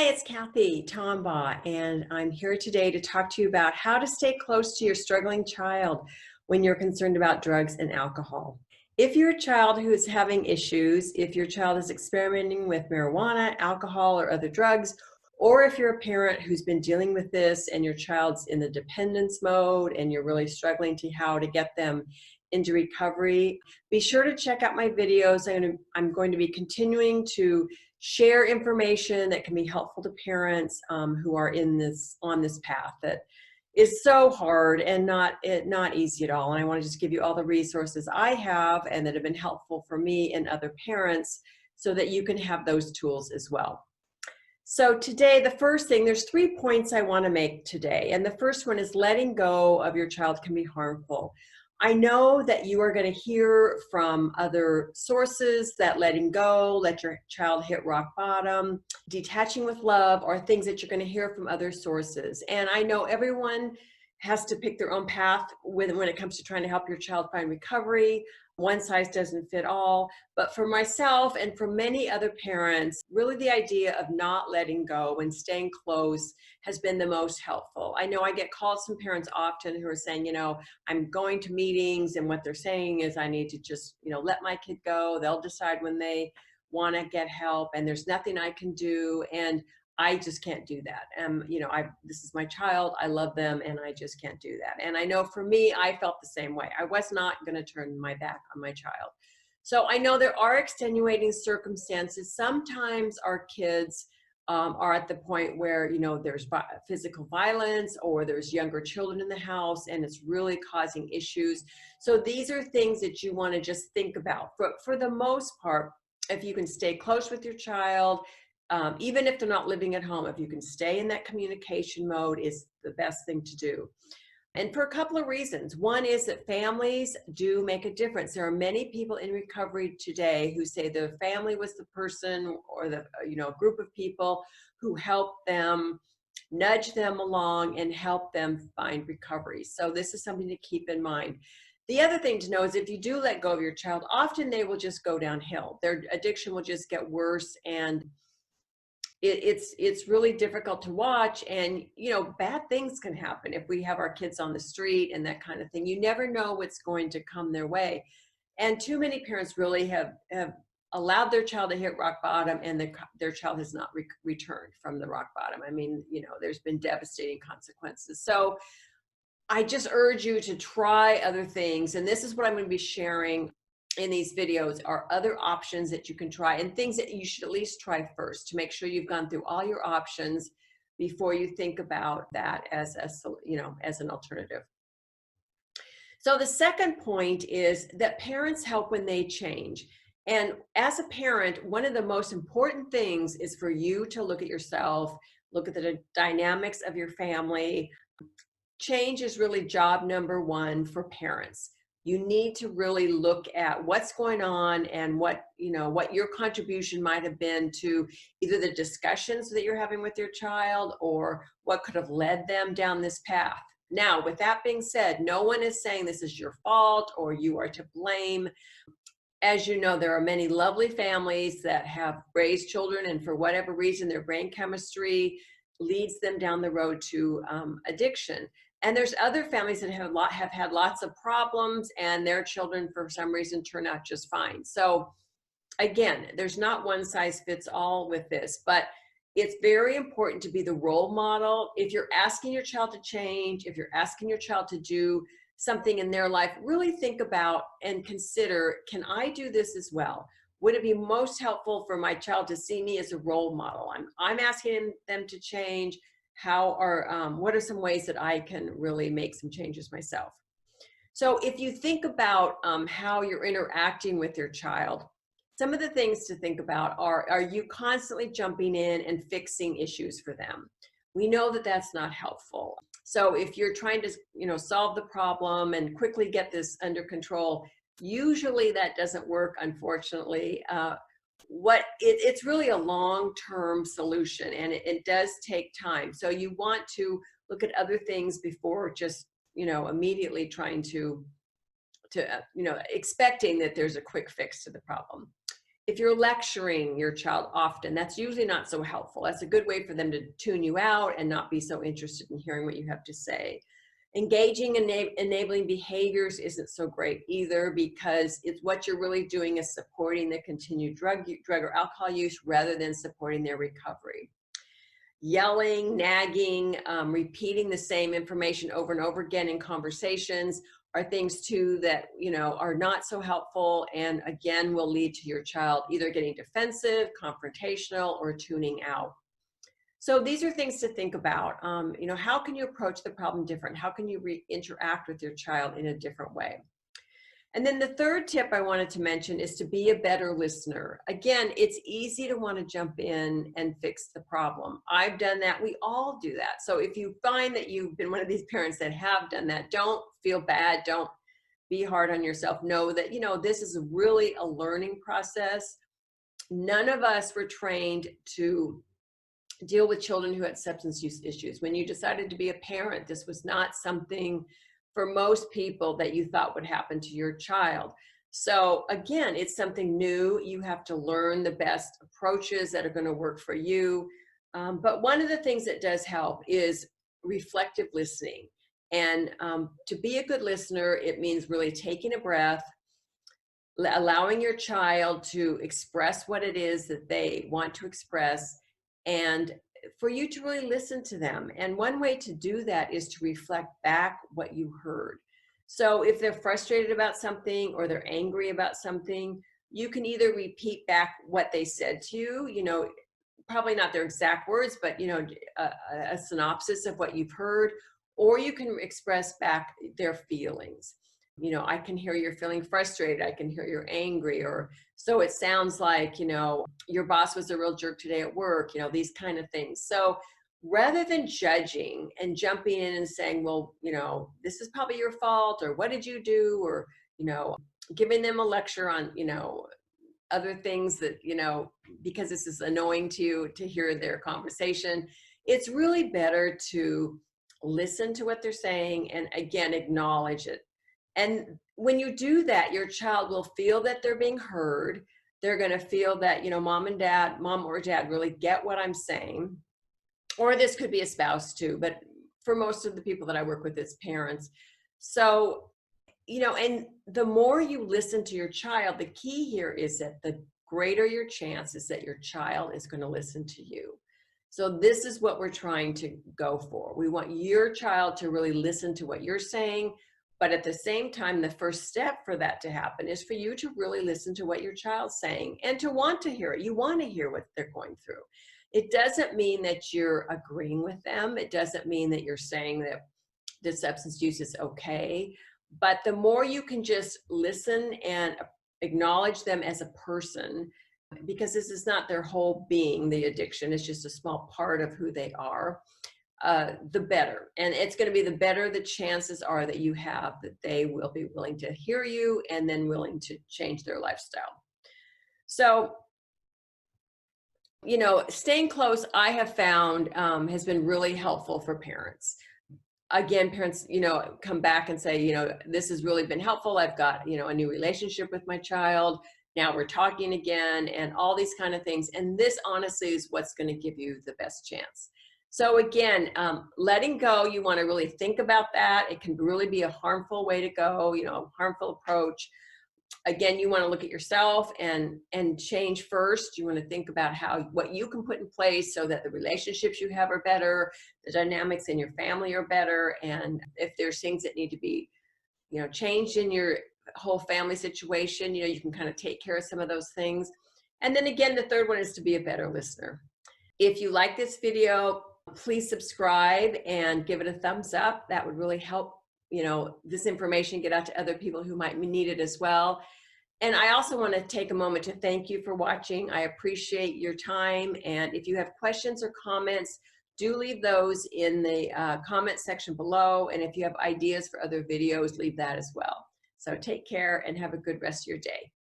It's Cathy Tombaugh, and I'm here today to talk to you about how to stay close to your struggling child when you're concerned about drugs and alcohol. If you're a child who is having issues, if your child is experimenting with marijuana, alcohol, or other drugs, or if you're a parent who's been dealing with this and your child's in the dependence mode and you're really struggling to how to get them into recovery, be sure to check out my videos. I'm going to be continuing to share information that can be helpful to parents who are on this path that is so hard and not easy at all. And I want to just give you all the resources I have and that have been helpful for me and other parents so that you can have those tools as well. So today, the first thing, there's 3 points I want to make today. And the first one is letting go of your child can be harmful. I know that you are going to hear from other sources that letting go, let your child hit rock bottom, detaching with love are things that you're going to hear from other sources. And I know everyone has to pick their own path when it comes to trying to help your child find recovery. One size doesn't fit all. But for myself and for many other parents, really the idea of not letting go and staying close has been the most helpful. I know I get calls from parents often who are saying, I'm going to meetings and what they're saying is I need to just, let my kid go. They'll decide when they want to get help and there's nothing I can do. And I just can't do that. This is my child. I love them and I just can't do that. And I know for me, I felt the same way. I was not going to turn my back on my child. So I know there are extenuating circumstances. Sometimes our kids are at the point where, there's physical violence or there's younger children in the house and it's really causing issues. So these are things that you want to just think about. For the most part, if you can stay close with your child, even if they're not living at home, if you can stay in that communication mode is the best thing to do. And for a couple of reasons. One is that families do make a difference. There are many people in recovery today who say the family was the person or the group of people who helped them, nudge them along and help them find recovery. So this is something to keep in mind. The other thing to know is if you do let go of your child, often they will just go downhill. Their addiction will just get worse and it's really difficult to watch, and bad things can happen if we have our kids on the street and that kind of thing. You never know what's going to come their way, and too many parents really have allowed their child to hit rock bottom and their child has not returned from the rock bottom. I mean, there's been devastating consequences. So I just urge you to try other things, and this is what I'm going to be sharing in these videos are other options that you can try and things that you should at least try first to make sure you've gone through all your options before you think about that as an alternative. So the second point is that parents help when they change. And as a parent, one of the most important things is for you to look at yourself, look at the dynamics of your family. Change is really job number one for parents. You need to really look at what's going on and what your contribution might have been to either the discussions that you're having with your child or what could have led them down this path. Now, with that being said, no one is saying this is your fault or you are to blame. As you know, there are many lovely families that have raised children and for whatever reason, their brain chemistry leads them down the road to addiction. And there's other families that have had lots of problems and their children for some reason turn out just fine. So again, there's not one size fits all with this, but it's very important to be the role model. If you're asking your child to change, if you're asking your child to do something in their life, really think about and consider, can I do this as well? Would it be most helpful for my child to see me as a role model? I'm asking them to change. What are some ways that I can really make some changes myself? So if you think about how you're interacting with your child, some of the things to think about are you constantly jumping in and fixing issues for them? We know that that's not helpful. So if you're trying to solve the problem and quickly get this under control, usually that doesn't work, unfortunately. It's really a long-term solution and it does take time. So you want to look at other things before just, immediately trying to expecting that there's a quick fix to the problem. If you're lecturing your child often, that's usually not so helpful. That's a good way for them to tune you out and not be so interested in hearing what you have to say. Engaging in enabling behaviors isn't so great either, because it's what you're really doing is supporting the continued drug or alcohol use rather than supporting their recovery. Yelling, nagging, repeating the same information over and over again in conversations are things too that, are not so helpful, and again will lead to your child either getting defensive, confrontational, or tuning out. So these are things to think about. How can you approach the problem different? How can you interact with your child in a different way? And then the third tip I wanted to mention is to be a better listener. Again, it's easy to want to jump in and fix the problem. I've done that. We all do that. So if you find that you've been one of these parents that have done that, don't feel bad. Don't be hard on yourself. Know that, this is really a learning process. None of us were trained to deal with children who had substance use issues. When you decided to be a parent, this was not something for most people that you thought would happen to your child. So again, it's something new. You have to learn the best approaches that are going to work for you. But one of the things that does help is reflective listening. And to be a good listener, it means really taking a breath, allowing your child to express what it is that they want to express, and for you to really listen to them. And one way to do that is to reflect back what you heard. So if they're frustrated about something or they're angry about something, you can either repeat back what they said to you, probably not their exact words, but a synopsis of what you've heard, or you can express back their feelings. I can hear you're feeling frustrated. I can hear you're angry. Or so it sounds like, your boss was a real jerk today at work, these kind of things. So rather than judging and jumping in and saying, well, this is probably your fault, or what did you do? Or, giving them a lecture on, other things that, because this is annoying to you to hear their conversation, it's really better to listen to what they're saying and again, acknowledge it. And when you do that, your child will feel that they're being heard. They're going to feel that, mom or dad really get what I'm saying. Or this could be a spouse too, but for most of the people that I work with, it's parents. So, and the more you listen to your child, the key here is that the greater your chance is that your child is going to listen to you. So this is what we're trying to go for. We want your child to really listen to what you're saying. But at the same time, the first step for that to happen is for you to really listen to what your child's saying and to want to hear it. You want to hear what they're going through. It doesn't mean that you're agreeing with them. It doesn't mean that you're saying that the substance use is okay. But the more you can just listen and acknowledge them as a person, because this is not their whole being, the addiction is just a small part of who they are, the better. And it's going to be the better the chances are that you have that they will be willing to hear you and then willing to change their lifestyle. So, staying close, I have found has been really helpful for parents. Again, parents, come back and say, this has really been helpful. I've got, a new relationship with my child. Now we're talking again, and all these kind of things. And this honestly is what's going to give you the best chance. So again, letting go, you want to really think about that. It can really be a harmful way to go, harmful approach. Again, you want to look at yourself and change first. You want to think about what you can put in place so that the relationships you have are better, the dynamics in your family are better, and if there's things that need to be, changed in your whole family situation, you can kind of take care of some of those things. And then again, the third one is to be a better listener. If you like this video, please subscribe and give it a thumbs up. That would really help, this information get out to other people who might need it as well. And I also want to take a moment to thank you for watching. I appreciate your time. And if you have questions or comments, do leave those in the comment section below. And if you have ideas for other videos, leave that as well. So take care and have a good rest of your day.